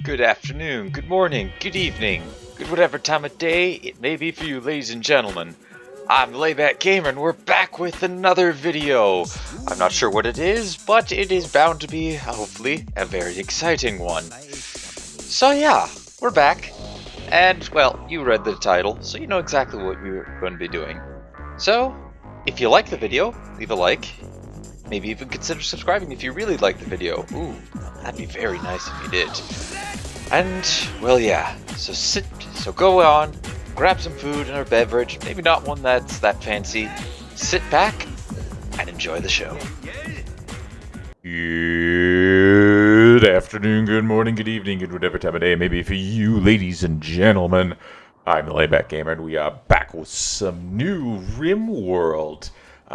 Good afternoon, good morning, good evening, good whatever time of day it may be for you, ladies and gentlemen. I'm Layback Gamer, and we're back with another video. I'm not sure what it is, but it is bound to be, hopefully, a very exciting one. So yeah, we're back. And, well, you read the title, so you know exactly what we're going to be doing. So, if you like the video, leave a like. Maybe even consider subscribing if you really like the video. Ooh, that'd be very nice if you did. And, well, yeah, so go on, grab some food and a beverage, maybe not one that's that fancy, sit back, and enjoy the show. Good afternoon, good morning, good evening, good whatever time of day it may be for you, ladies and gentlemen. I'm the Layback Gamer, and we are back with some new Rimworld.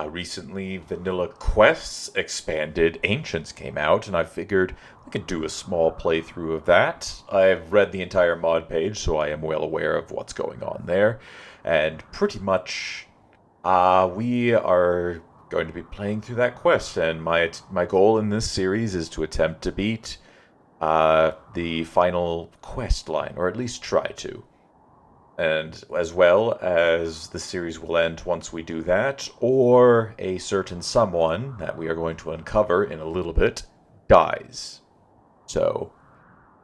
Recently, Vanilla Quests expanded, Ancients came out, and I figured we could do a small playthrough of that. I've read the entire mod page, so I am well aware of what's going on there. And pretty much, we are going to be playing through that quest, and my goal in this series is to attempt to beat the final quest line, or at least try to. And as well as the series will end once we do that, or a certain someone that we are going to uncover in a little bit dies. So,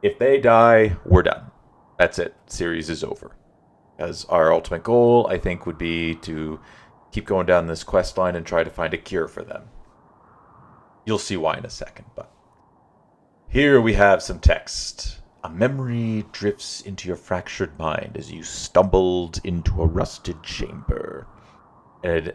if they die, we're done. That's it. Series is over. As our ultimate goal, I think, would be to keep going down this quest line and try to find a cure for them. You'll see why in a second, but here we have some text. A memory drifts into your fractured mind as you stumbled into a rusted chamber. An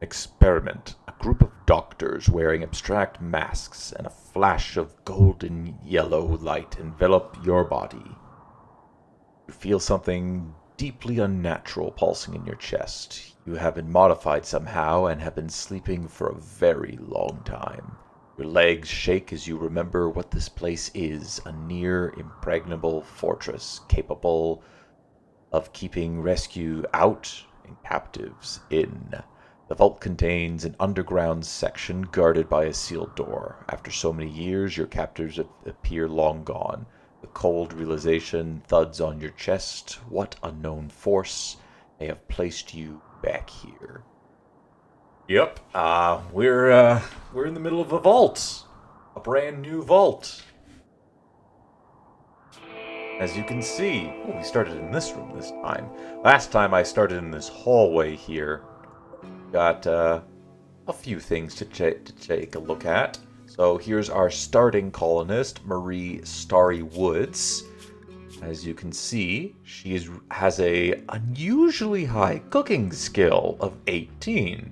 experiment. A group of doctors wearing abstract masks and a flash of golden yellow light envelop your body. You feel something deeply unnatural pulsing in your chest. You have been modified somehow and have been sleeping for a very long time. Your legs shake as you remember what this place is, a near impregnable fortress capable of keeping rescue out and captives in. The vault contains an underground section guarded by a sealed door. After so many years, your captors appear long gone. The cold realization thuds on your chest. What unknown force may have placed you back here? Yep, we're in the middle of a vault. A brand new vault. As you can see, we started in this room this time. Last time I started in this hallway here. Got a few things to take a look at. So here's our starting colonist, Marie Starry Woods. As you can see, she has a unusually high cooking skill of 18.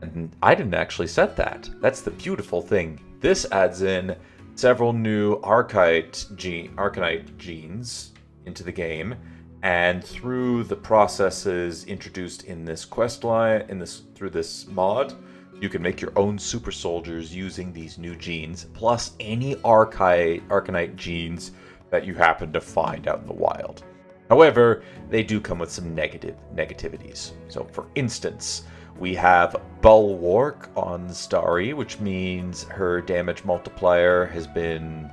And I didn't actually set that. That's the beautiful thing. This adds in several new Arcanite genes into the game, and through the processes introduced in this quest line, through this mod, you can make your own super soldiers using these new genes, plus any Arcanite genes that you happen to find out in the wild. However, they do come with some negativities. So, for instance, we have Bulwark on Starry, which means her damage multiplier has been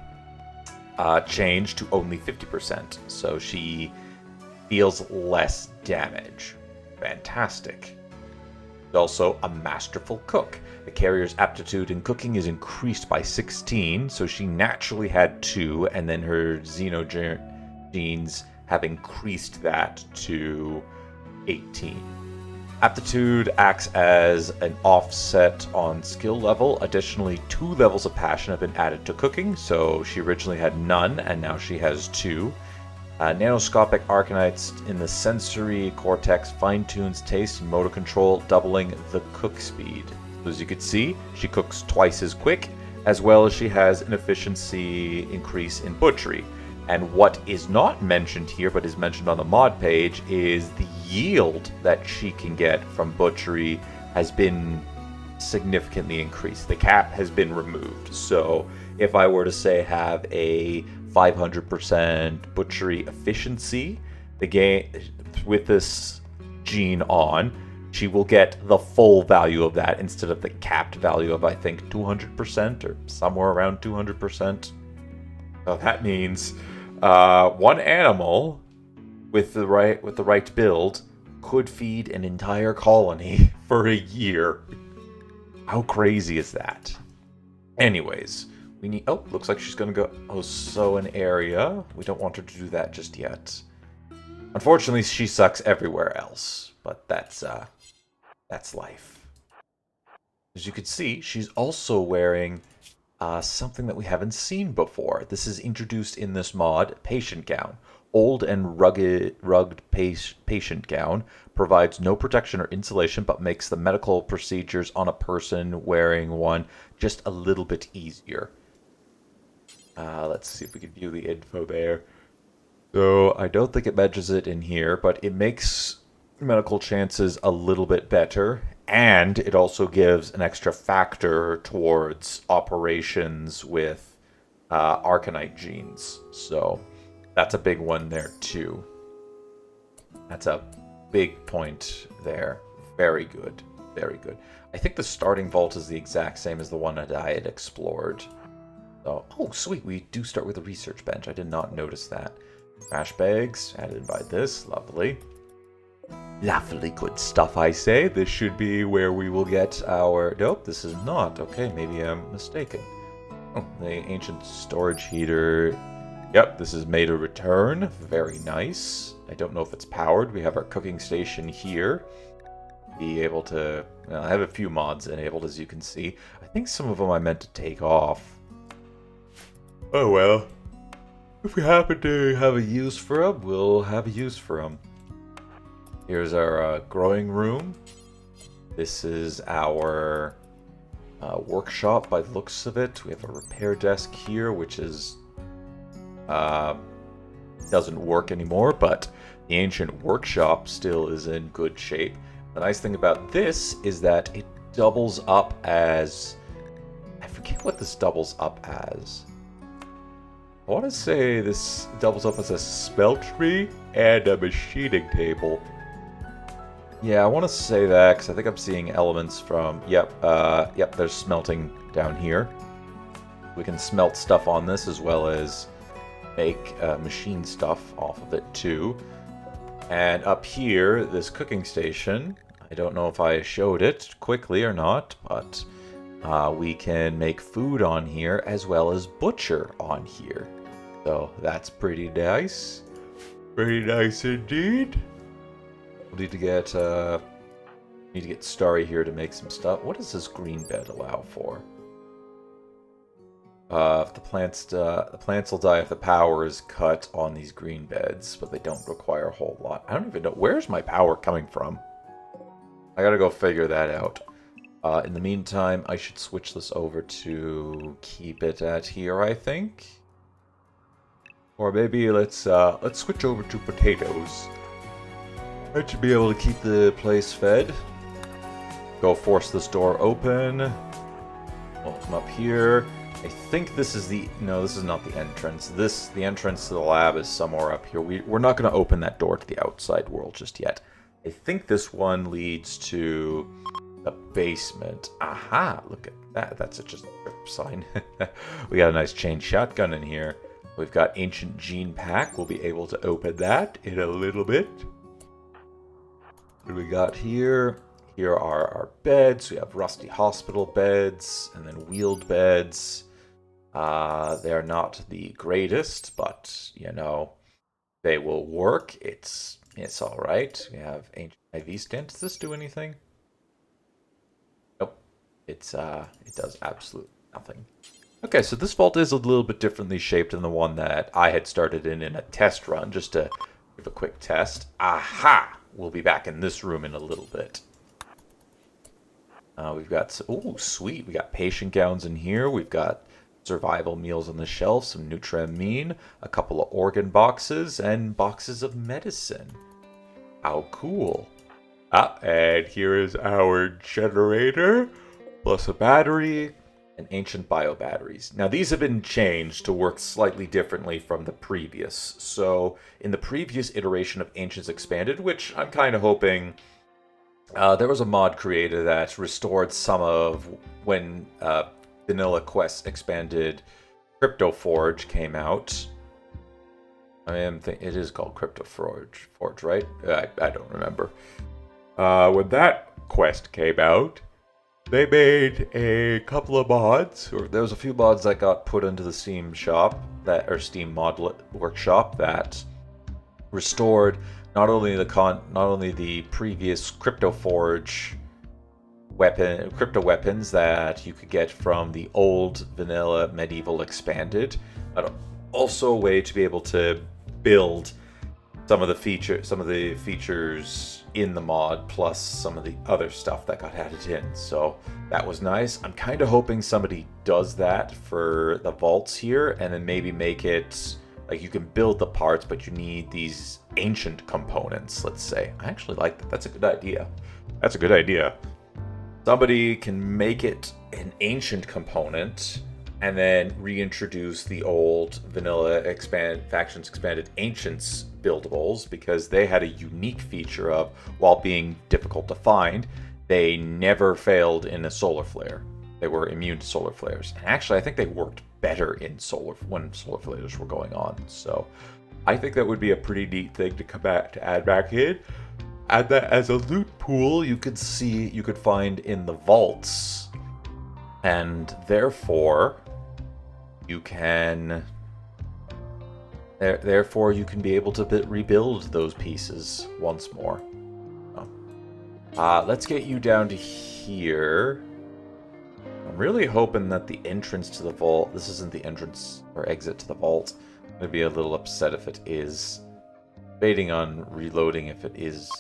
changed to only 50%. So she deals less damage. Fantastic. Also, a masterful cook. The carrier's aptitude in cooking is increased by 16, so she naturally had 2, and then her xenogenes have increased that to 18. Aptitude acts as an offset on skill level. Additionally, 2 levels of passion have been added to cooking, so she originally had none, and now she has 2. Nanoscopic Arcanites in the sensory cortex fine-tunes taste and motor control, doubling the cook speed. So as you can see, she cooks twice as quick, as well as she has an efficiency increase in butchery. And what is not mentioned here, but is mentioned on the mod page, is the yield that she can get from butchery has been significantly increased. The cap has been removed. So if I were to say have a 500% butchery efficiency, the game with this gene on, she will get the full value of that instead of the capped value of, I think, 200% or somewhere around 200%. So that means one animal with the right build could feed an entire colony for a year. How crazy is that? Anyways, we need. Oh, looks like she's gonna go. Oh, so an area. We don't want her to do that just yet. Unfortunately, she sucks everywhere else. But that's life. As you can see, she's also wearing something that we haven't seen before. This is introduced in this mod, Patient Gown. Old and rugged patient gown provides no protection or insulation, but makes the medical procedures on a person wearing one just a little bit easier. Let's see if we can view the info there. So I don't think it mentions it in here, but it makes medical chances a little bit better, and it also gives an extra factor towards operations with Arcanite genes. So that's a big one there too. That's a big point there. Very good. Very good. I think the starting vault is the exact same as the one that I had explored. So, oh, sweet. We do start with a research bench. I did not notice that. Trash bags added by this. Lovely. Lovely good stuff, I say. This should be where we will get our... Nope, this is not. Okay, maybe I'm mistaken. Oh, the ancient storage heater. Yep, this is made a return. Very nice. I don't know if it's powered. We have our cooking station here. Be able to... Well, I have a few mods enabled, as you can see. I think some of them I meant to take off. Oh well. If we happen to have a use for them, we'll have a use for them. Here's our growing room. This is our workshop by the looks of it. We have a repair desk here, which is doesn't work anymore, but the ancient workshop still is in good shape. The nice thing about this is that it doubles up as... I forget what this doubles up as. I want to say this doubles up as a smeltery and a machining table. Yeah, I want to say that because I think I'm seeing elements from... Yep, there's smelting down here. We can smelt stuff on this as well as make machine stuff off of it too. And up here, this cooking station, I don't know if I showed it quickly or not, but we can make food on here as well as butcher on here. So that's pretty nice. Pretty nice indeed. We'll need to get Starry here to make some stuff. What does this green bed allow for? If the plants will die if the power is cut on these green beds, but they don't require a whole lot. I don't even know. Where's my power coming from? I gotta go figure that out. In the meantime, I should switch this over to keep it at here, I think. Or maybe let's switch over to potatoes. I should be able to keep the place fed. Go force this door open. We'll come up here. I think this is the... No, this is not the entrance. The entrance to the lab is somewhere up here. We're not going to open that door to the outside world just yet. I think this one leads to the basement. Aha! Look at that. That's just a trip sign. We got a nice chain shotgun in here. We've got Ancient Gene Pack. We'll be able to open that in a little bit. What do we got here? Here are our beds. We have rusty hospital beds and then wheeled beds. They're not the greatest, but, you know, they will work. It's all right. We have Ancient IV stand. Does this do anything? Nope. It does absolutely nothing. Okay, so this vault is a little bit differently shaped than the one that I had started in a test run, just to give a quick test. Aha! We'll be back in this room in a little bit. We've got... Oh, sweet. We got patient gowns in here. We've got survival meals on the shelf, some Nutramine, a couple of organ boxes, and boxes of medicine. How cool. And here is our generator, plus a battery, and ancient bio batteries. Now, these have been changed to work slightly differently from the previous. So, in the previous iteration of Ancients Expanded, which I'm kind of hoping... there was a mod created that restored some of when Vanilla Quest expanded Crypto Forge came out. It is called Crypto Forge, right? I don't remember. When that quest came out, they made a couple of mods, or there was a few mods that got put into the Steam shop, Steam mod workshop, that restored not only the previous Crypto Forge crypto weapons that you could get from the old vanilla medieval expanded, but also a way to be able to build some of the features in the mod, plus some of the other stuff that got added in. So that was nice. I'm kind of hoping somebody does that for the vaults here, and then maybe make it like you can build the parts, but you need these ancient components, let's say. I actually like that. That's a good idea. That's a good idea. Somebody can make it an ancient component and then reintroduce the old vanilla factions expanded ancients buildables, because they had a unique feature of, while being difficult to find, they never failed in a solar flare. They were immune to solar flares. And actually, I think they worked better when solar flares were going on. So I think that would be a pretty neat thing to come back to add back in. Add that as a loot pool you could find in the vaults, and therefore you can be able to rebuild those pieces once more. Let's get you down to here. I'm really hoping that the entrance to the vault, this isn't the entrance or exit to the vault. I'm going to be a little upset if it is. Debating on reloading if it is.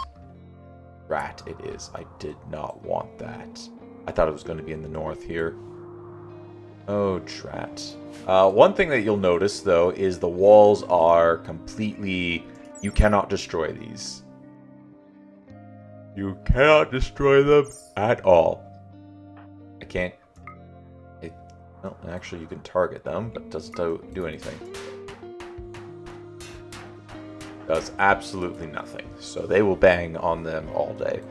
Rat, it is. I did not want that. I thought it was going to be in the north here. Oh, drat. One thing that you'll notice, though, is the walls are completely... You cannot destroy these. You cannot destroy them at all. I can't... No, actually, you can target them, but it doesn't do anything. Does absolutely nothing. So they will bang on them all day.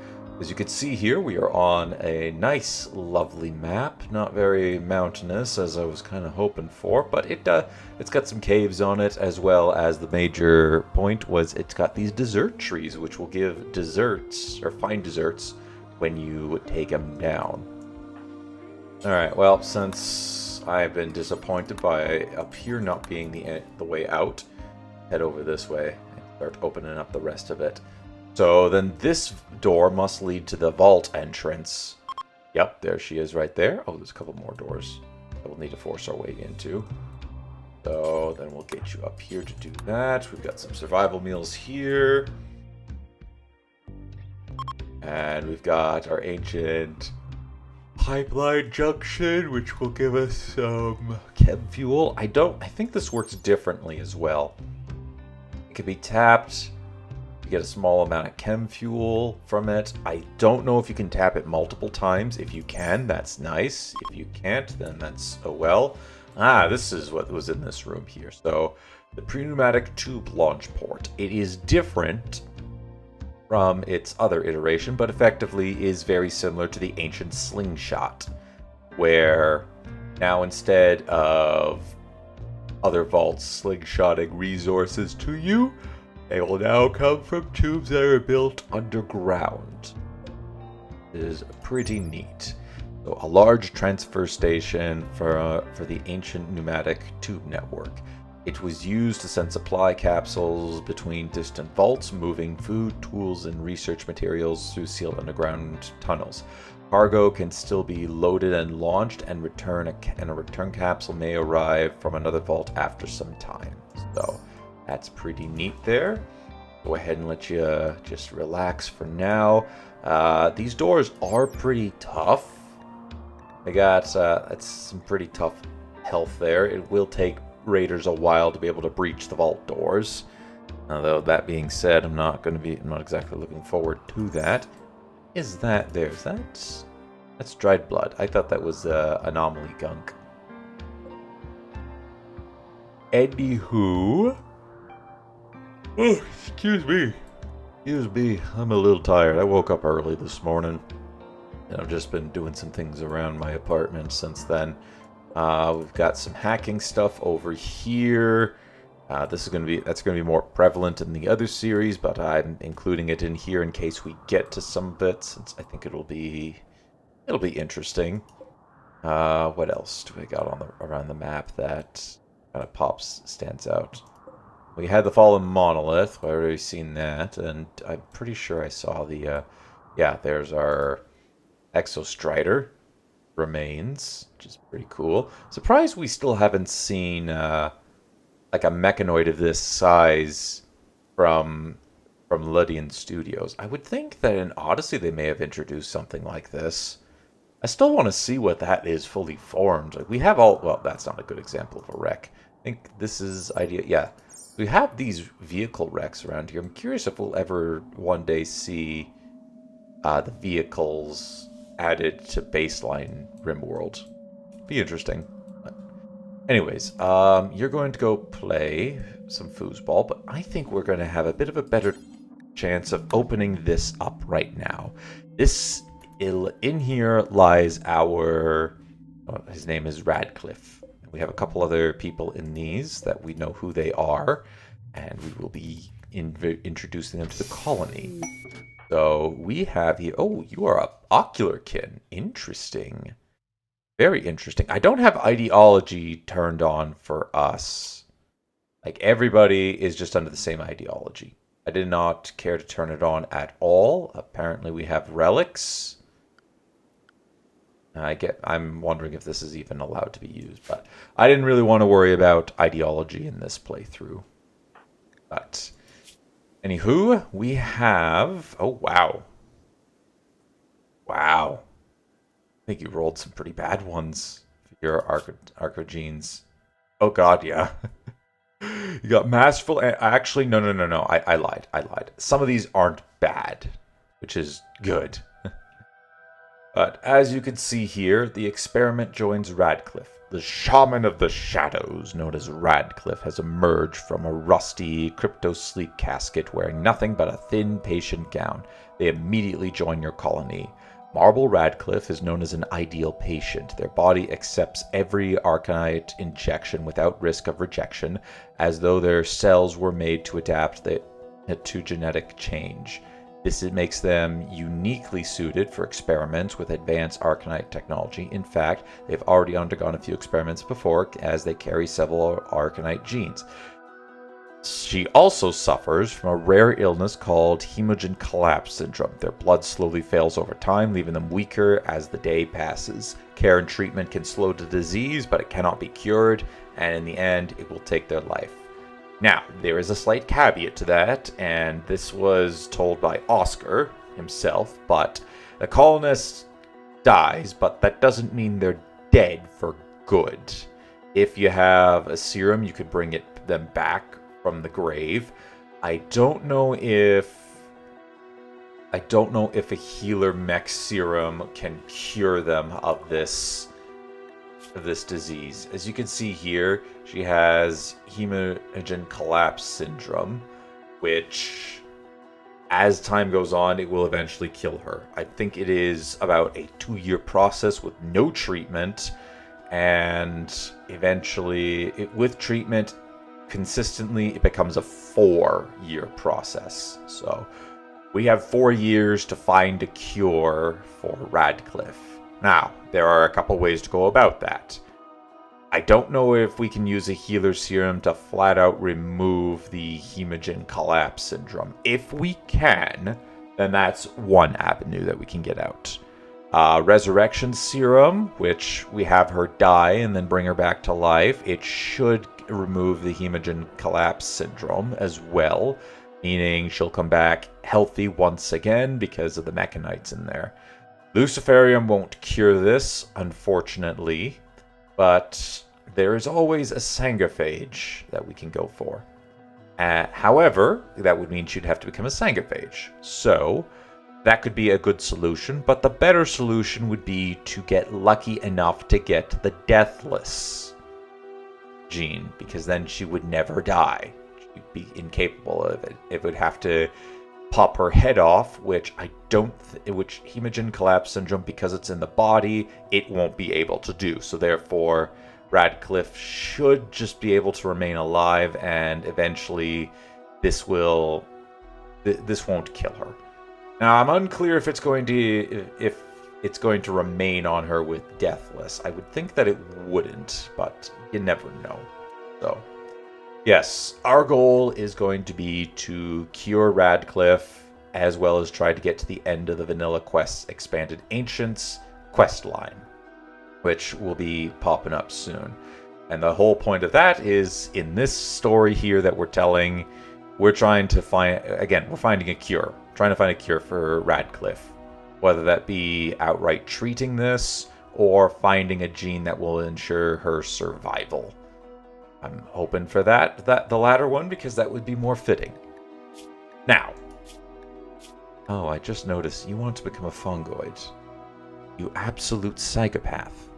As you can see here, we are on a nice, lovely map. Not very mountainous, as I was kind of hoping for, but it's got some caves on it, as well as the major point was it's got these dessert trees, which will give desserts, or find desserts, when you take them down. Alright, well, since I've been disappointed by up here not being the way out, head over this way. Start opening up the rest of it. So then this door must lead to the vault entrance. Yep, there she is right there. Oh, there's a couple more doors that we'll need to force our way into. So then we'll get you up here to do that. We've got some survival meals here. And we've got our ancient pipeline junction, which will give us some chem fuel. I think this works differently as well. It can be tapped. You get a small amount of chem fuel from it. I don't know if you can tap it multiple times. If you can, that's nice. If you can't, then that's oh well. This is what was in this room here. So the pneumatic tube launch port. It is different from its other iteration, but effectively is very similar to the ancient slingshot, where now instead of other vaults slingshotting resources to you, they will now come from tubes that are built underground. It is pretty neat. So a large transfer station for the ancient pneumatic tube network. It was used to send supply capsules between distant vaults, moving food, tools, and research materials through sealed underground tunnels. Cargo can still be loaded and launched, and a return capsule may arrive from another vault after some time. So that's pretty neat there. Go ahead and let you just relax for now. These doors are pretty tough. They got it's some pretty tough health there. It will take raiders a while to be able to breach the vault doors. Although that being said, I'm not exactly looking forward to that. Is that there's that? That's dried blood. I thought that was anomaly gunk. Anywho. Oh, excuse me. I'm a little tired. I woke up early this morning, and I've just been doing some things around my apartment since then. We've got some hacking stuff over here. That's going to be more prevalent in the other series, but I'm including it in here in case we get to some of it, since I think it'll be interesting. What else do we got on around the map that kind of stands out? We had the fallen monolith. I've already seen that, and I'm pretty sure I saw the. Yeah, there's our exostrider remains, which is pretty cool. Surprised we still haven't seen like a mechanoid of this size from Ludian Studios. I would think that in Odyssey they may have introduced something like this. I still want to see what that is fully formed. Like, we have all... Well, that's not a good example of a wreck. I think this is idea... Yeah. We have these vehicle wrecks around here. I'm curious if we'll ever one day see the vehicles added to baseline Rimworld. Be interesting. Anyways, you're going to go play some foosball, but I think we're going to have a bit of a better chance of opening this up right now. In here lies our... his name is Radcliffe. We have a couple other people in these that we know who they are, and we will be introducing them to the colony. So we have here... Oh, you are a Ocularkin. Interesting. Very interesting. I don't have ideology turned on for us. Like, everybody is just under the same ideology. I did not care to turn it on at all. Apparently we have relics. I'm wondering if this is even allowed to be used, but I didn't really want to worry about ideology in this playthrough. But anywho, we have... Oh, wow. Wow. I think you rolled some pretty bad ones for your Arcogenes. Oh god, yeah. You got masterful... Actually, no. I lied. Some of these aren't bad, which is good. But as you can see here, the experiment joins Radcliffe. The shaman of the shadows, known as Radcliffe, has emerged from a rusty crypto-sleep casket wearing nothing but a thin, patient gown. They immediately join your colony. Marble Radcliffe is known as an ideal patient. Their body accepts every arcanite injection without risk of rejection, as though their cells were made to adapt to genetic change. This makes them uniquely suited for experiments with advanced arcanite technology. In fact, they've already undergone a few experiments before, as they carry several arcanite genes. She also suffers from a rare illness called hemogen collapse syndrome. Their blood slowly fails over time, leaving them weaker as the day passes. Care and treatment can slow the disease, but it cannot be cured, and in the end, it will take their life. Now, there is a slight caveat to that, and this was told by Oscar himself, but the colonist dies, but that doesn't mean they're dead for good. If you have a serum, you could bring them back from the grave. I don't know if a healer mech serum can cure them of this disease. As you can see here, she has hemogen collapse syndrome, which, as time goes on, it will eventually kill her. I think it is about a 2-year process with no treatment, and eventually, with treatment, consistently, it becomes a 4-year process. So we have 4 years to find a cure for Radcliffe. Now, there are a couple ways to go about that. I don't know if we can use a healer serum to flat out remove the hemogen collapse syndrome. If we can, then that's one avenue that we can get out. Resurrection serum, which we have her die and then bring her back to life. It should remove the hemogen collapse syndrome as well, meaning she'll come back healthy once again because of the mechanites in there. Luciferium won't cure this, unfortunately, but there is always a sanguiphage that we can go for. However, that would mean she'd have to become a sanguiphage. So, that could be a good solution, but the better solution would be to get lucky enough to get the Deathless gene, because then she would never die. She'd be incapable of it. It would have to pop her head off, which I don't, which Hemogen collapse syndrome, because it's in the body, it won't be able to do. So therefore, Radcliffe should just be able to remain alive, and eventually, this won't kill her. Now, I'm unclear if it's going to remain on her with Deathless. I would think that it wouldn't, but you never know. So. Yes, our goal is going to be to cure Radcliffe, as well as try to get to the end of the Vanilla Quest's Expanded Ancients quest line, which will be popping up soon. And the whole point of that is, in this story here that we're telling, we're trying to find, again, we're finding a cure. Trying to find a cure for Radcliffe. Whether that be outright treating this, or finding a gene that will ensure her survival. I'm hoping for the latter one, because that would be more fitting. Now. Oh, I just noticed you want to become a fungoid. You absolute psychopath.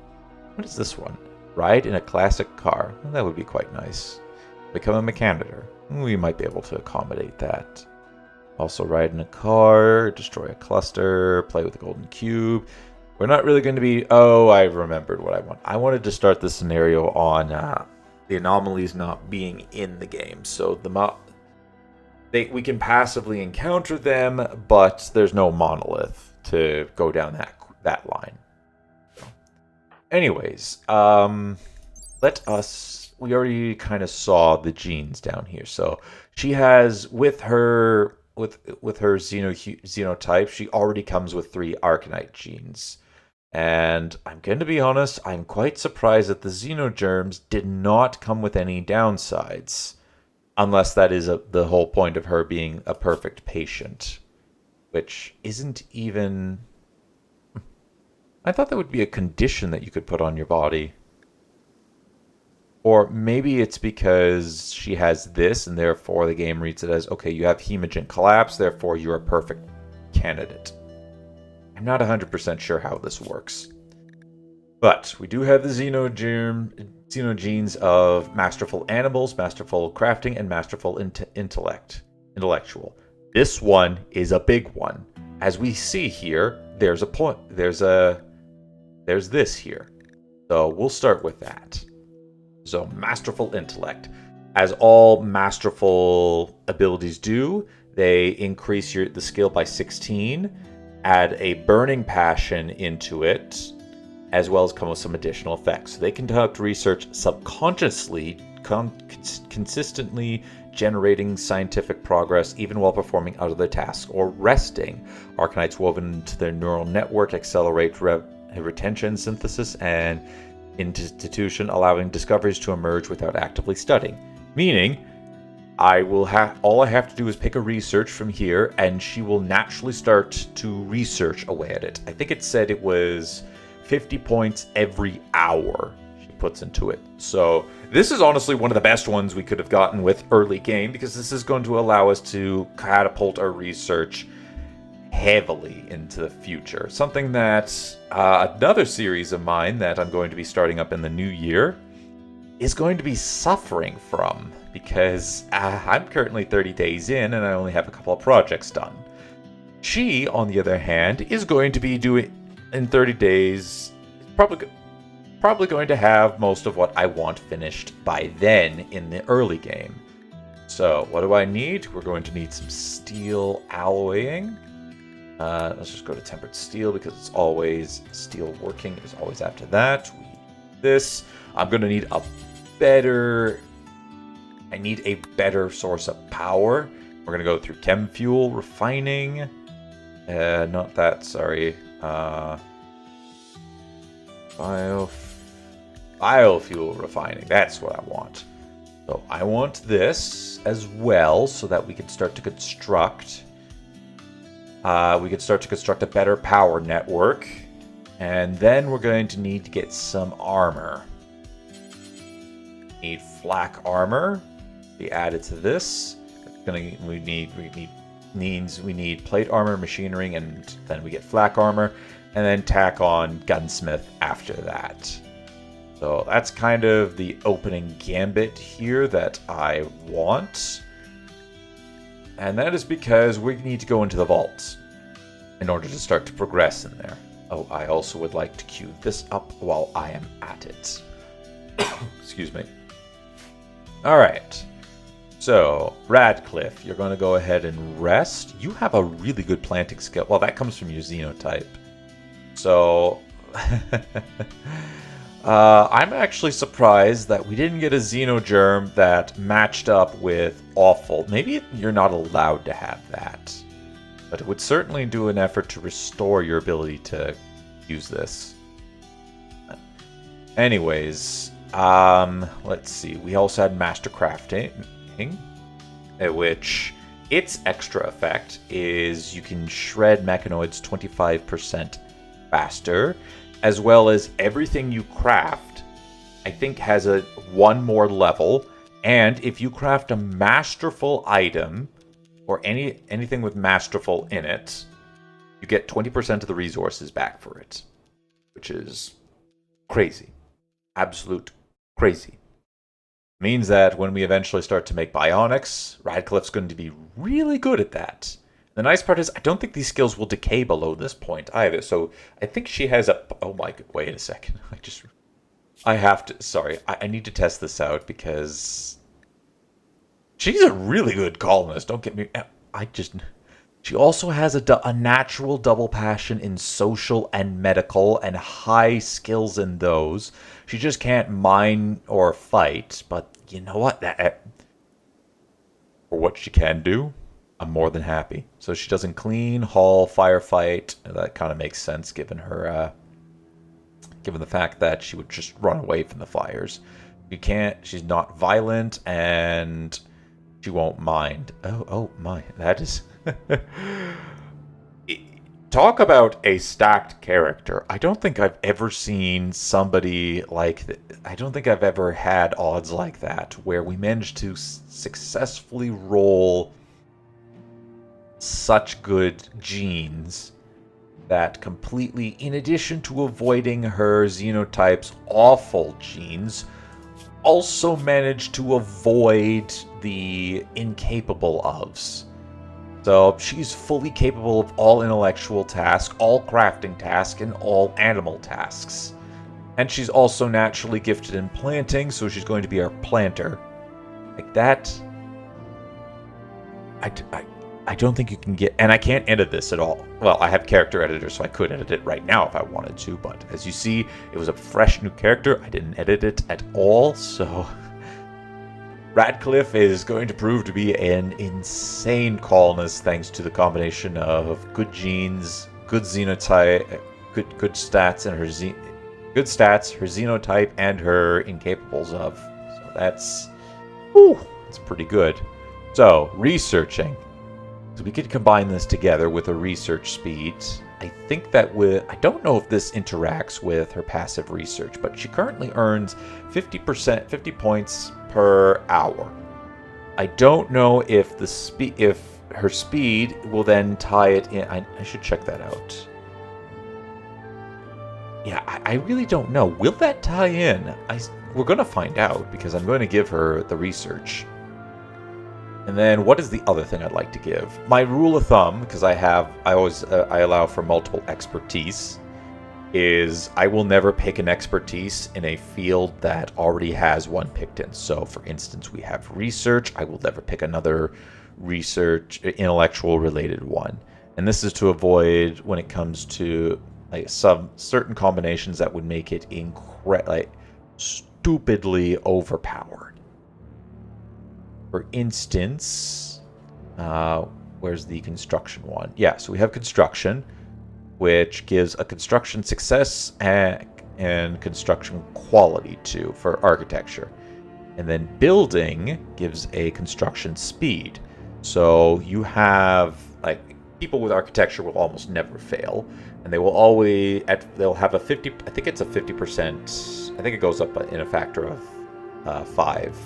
What is this one? Ride in a classic car. Well, that would be quite nice. Become a mechanitor. We might be able to accommodate that. Also ride in a car, destroy a cluster, play with a golden cube. We're not really going to be... Oh, I remembered what I want. I wanted to start this scenario on... the anomalies not being in the game, so we can passively encounter them, but there's no monolith to go down that line. So, anyways, we already kind of saw the genes down here. So she has with her xenotype, she already comes with 3 Arcanite genes. And I'm going to be honest, I'm quite surprised that the Xenogerms did not come with any downsides. Unless that is the whole point of her being a perfect patient. Which isn't even... I thought that would be a condition that you could put on your body. Or maybe it's because she has this, and therefore the game reads it as, okay, you have Hemogen collapse, therefore you're a perfect candidate. I'm not 100% sure how this works. But we do have the xenogenes of masterful animals, masterful crafting, and masterful intellectual. This one is a big one. As we see here, there's this here. So we'll start with that. So masterful intellect. As all masterful abilities do, they increase the skill by 16. Add a burning passion into it, as well as come with some additional effects. So they conduct research subconsciously, consistently generating scientific progress even while performing other tasks or resting. Arcanites woven into their neural network accelerate retention, synthesis, and institution, allowing discoveries to emerge without actively studying. Meaning, all I have to do is pick a research from here, and she will naturally start to research away at it. I think it said it was 50 points every hour she puts into it. So this is honestly one of the best ones we could have gotten with early game, because this is going to allow us to catapult our research heavily into the future. Something that another series of mine that I'm going to be starting up in the new year is going to be suffering from. Because I'm currently 30 days in and I only have a couple of projects done. She, on the other hand, is going to be doing, in 30 days, probably going to have most of what I want finished by then in the early game. So, what do I need? We're going to need some steel alloying. Let's just go to tempered steel, because it's always, steel working is always after that. We need this. I'm going to need I need a better source of power. We're going to go through chem fuel refining. Not that, sorry. Biofuel refining. That's what I want. So I want this as well, so that we can start to construct. A better power network. And then we're going to need to get some armor. Need flak armor. Be added to this. We need plate armor, machinery, and then we get flak armor, and then tack on gunsmith after that. So that's kind of the opening gambit here that I want. And that is because we need to go into the vaults in order to start to progress in there. Oh, I also would like to queue this up while I am at it. Excuse me. Alright. So, Radcliffe, you're going to go ahead and rest. You have a really good planting skill. Well, that comes from your xenotype. So, I'm actually surprised that we didn't get a xenogerm that matched up with awful. Maybe you're not allowed to have that. But it would certainly do an effort to restore your ability to use this. Anyways, let's see. We also had Master Crafting, which its extra effect is you can shred mechanoids 25% faster, as well as everything you craft, I think, has a one more level. And if you craft a masterful item, or anything with masterful in it, you get 20% of the resources back for it, which is crazy. Absolute crazy. Means that when we eventually start to make bionics, Radcliffe's going to be really good at that. The nice part is I don't think these skills will decay below this point either. So I think she has a... Oh my... Wait a second. I have to... Sorry. I need to test this out because... She's a really good colonist. Don't get me... She also has a natural double passion in social and medical and high skills in those. She just can't mine or fight, but you know what? For what she can do, I'm more than happy. So she doesn't clean, haul, firefight. That kind of makes sense given her, given the fact that she would just run away from the fires. She's not violent, and she won't mind. Oh my, that is... Talk about a stacked character. I don't think I've ever seen somebody like I don't think I've ever had odds like that where we managed to successfully roll such good genes that completely, in addition to avoiding her xenotype's awful genes, also managed to avoid the incapable ofs. So she's fully capable of all intellectual tasks, all crafting tasks, and all animal tasks. And she's also naturally gifted in planting, so she's going to be our planter. Like that... I don't think you can get... And I can't edit this at all. Well, I have character editor, so I could edit it right now if I wanted to, but as you see, it was a fresh new character. I didn't edit it at all, so... Radcliffe is going to prove to be an insane colonist thanks to the combination of good genes, good xenotype, good stats, and her xenotype, and her incapables of. So that's pretty good. So researching. So we could combine this together with a research speed. I think that I don't know if this interacts with her passive research, but she currently earns 50 points per hour. I don't know if her speed will then tie it in. I should check that out. Yeah, I really don't know. Will that tie in? We're going to find out because I'm going to give her the research. And then what is the other thing I'd like to give? My rule of thumb, because I allow for multiple expertise, is I will never pick an expertise in a field that already has one picked in. So, for instance, we have research. I will never pick another research, intellectual related one. And this is to avoid when it comes to some certain combinations that would make it stupidly overpowered. For instance, where's the construction one? Yeah, so we have construction, which gives a construction success and construction quality too for architecture. And then building gives a construction speed. So you have, people with architecture will almost never fail. And they will they'll have a 50, I think it's a 50%, I think it goes up in a factor of 5.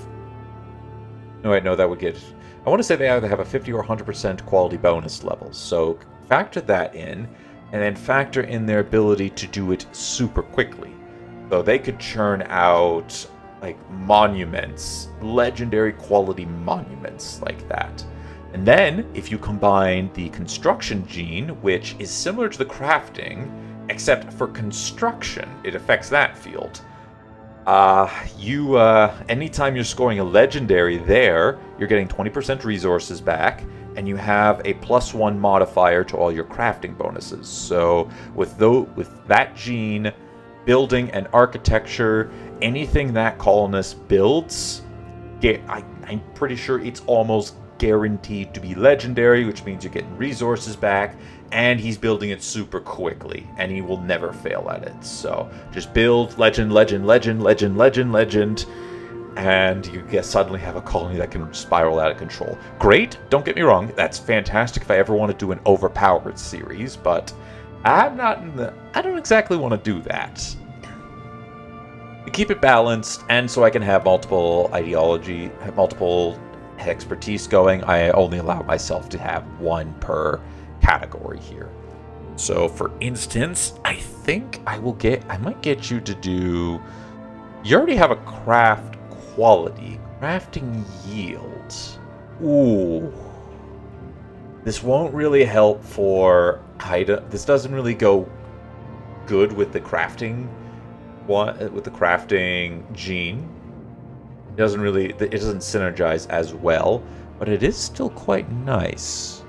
No, wait, no, that would get... I want to say they either have a 50 or 100% quality bonus levels. So factor that in, and then factor in their ability to do it super quickly. So they could churn out, monuments, legendary quality monuments like that. And then, if you combine the construction gene, which is similar to the crafting, except for construction, it affects that field. Anytime you're scoring a legendary there, you're getting 20% resources back, and you have a +1 modifier to all your crafting bonuses. So with that gene, building and architecture, anything that colonist builds, I'm pretty sure it's almost guaranteed to be legendary, which means you're getting resources back, and he's building it super quickly, and he will never fail at it. So just build legend, legend, legend, legend, legend, legend, and you suddenly have a colony that can spiral out of control. Great, don't get me wrong, that's fantastic if I ever want to do an overpowered series, but I don't exactly want to do that. To keep it balanced, and so I can have multiple expertise going, I only allow myself to have one per category here. So for instance, I think I might get you to do, you already have a craft quality, crafting yield. Ooh. This won't really help for this doesn't really go good with the crafting gene. It doesn't synergize as well, but it is still quite nice.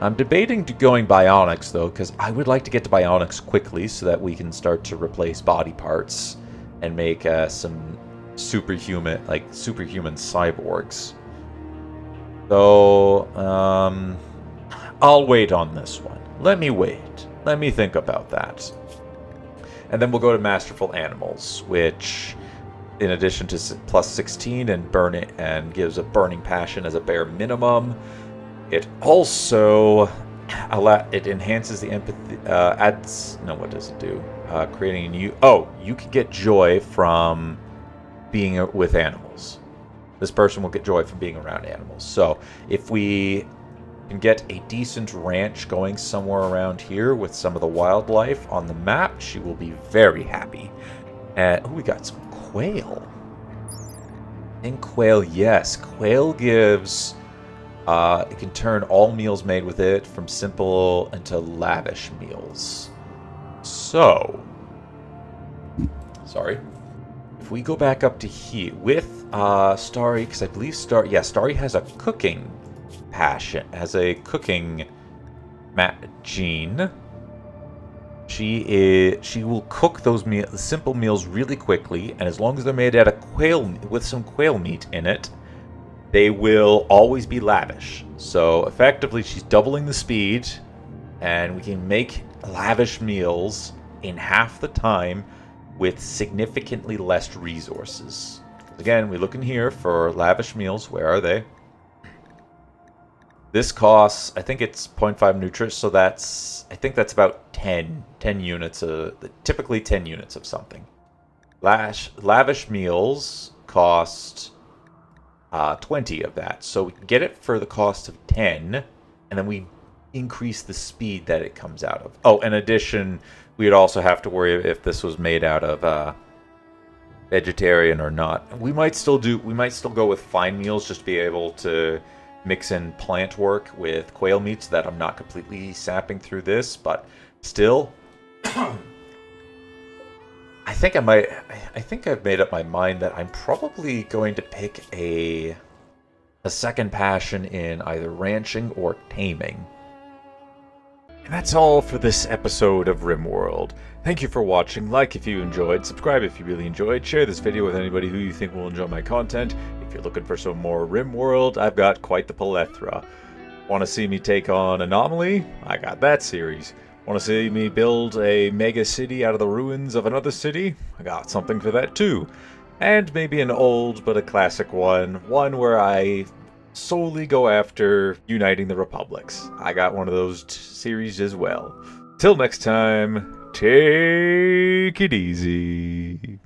I'm debating going bionics though, because I would like to get to bionics quickly so that we can start to replace body parts and make some superhuman cyborgs. So I'll wait on this one. Let me wait. Let me think about that. And then we'll go to Masterful Animals, which, in addition to +16 and gives a burning passion as a bare minimum, it also enhances the empathy. What does it do? Creating a new. Oh, you can get joy from being with animals. This person will get joy from being around animals. So if we can get a decent ranch going somewhere around here with some of the wildlife on the map, she will be very happy. We got some quail. And quail, yes. Quail gives... it can turn all meals made with it from simple into lavish meals. So... Sorry. If we go back up to here with Starry, because I believe Starry has a cooking passion, has a cooking gene. She will cook those simple meals really quickly, and as long as they're made out of with some quail meat in it, they will always be lavish. So effectively, she's doubling the speed, and we can make lavish meals in half the time with significantly less resources. Again, we look in here for lavish meals. Where are they? This costs, I think it's 0.5 nutris, so I think that's about 10 units, typically 10 units of something. Lavish meals cost 20 of that, so we can get it for the cost of 10, and then we increase the speed that it comes out of. Oh, in addition, we would also have to worry if this was made out of vegetarian or not. We might still go with fine meals just to be able to mix in plant work with quail meat so that I'm not completely sapping through this, but still I think I've made up my mind that I'm probably going to pick a second passion in either ranching or taming. And that's all for this episode of Rimworld. Thank you for watching. Like if you enjoyed, subscribe if you really enjoyed, share this video with anybody who you think will enjoy my content. If you're looking for some more Rimworld, I've got quite the plethora. Want to see me take on Anomaly? I got that series. Want to see me build a mega city out of the ruins of another city? I got something for that too. And maybe an old but a classic one where I solely go after uniting the republics. I got one of those series as well. Till next time, take it easy.